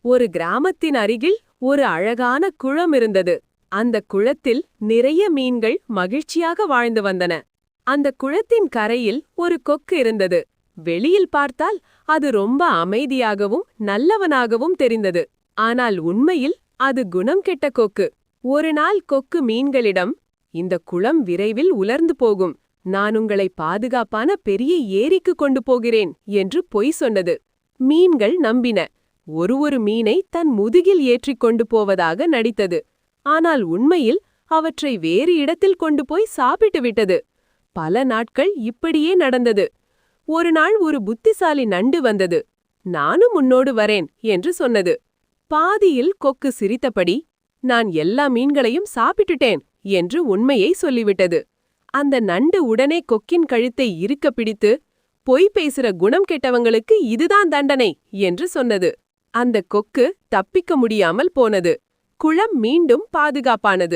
ஒரு கிராமத்தின் அருகில் ஒரு அழகான குளம் இருந்தது. அந்த குளத்தில் நிறைய மீன்கள் மகிழ்ச்சியாக வாழ்ந்து வந்தன. அந்த குளத்தின் கரையில் ஒரு கொக்கு இருந்தது. வெளியில் பார்த்தால் அது ரொம்ப அமைதியாகவும் நல்லவனாகவும் தெரிந்தது. ஆனால் உண்மையில் அது குணம் கெட்ட கொக்கு. ஒரு நாள் கொக்கு மீன்களிடம், இந்த குளம் விரைவில் உலர்ந்து போகும், நான் உங்களை பாதுகாப்பான பெரிய ஏரிக்கு கொண்டு போகிறேன் என்று பொய் சொன்னது. மீன்கள் நம்பின. ஒரு மீனை தன் முதுகில் ஏற்றிக் கொண்டு போவதாக நடித்தது. ஆனால் உண்மையில் அவற்றை வேறு இடத்தில் கொண்டு போய் சாப்பிட்டு விட்டது. பல நாட்கள் இப்படியே நடந்தது. ஒரு நாள் ஒரு புத்திசாலி நண்டு வந்தது. நானும் உன்னோடு வரேன் என்று சொன்னது. பாதியில் கொக்கு சிரித்தபடி, நான் எல்லா மீன்களையும் சாப்பிட்டுட்டேன் என்று உண்மையை சொல்லிவிட்டது. அந்த நண்டு உடனே கொக்கின் கழுத்தை இறுக்க பிடித்து, பொய் பேசுற குணம் கெட்டவங்களுக்கு இதுதான் தண்டனை என்று சொன்னது. அந்த கொக்கு தப்பிக்க முடியாமல் போனது. குளம் மீண்டும் பாதுகாப்பானது.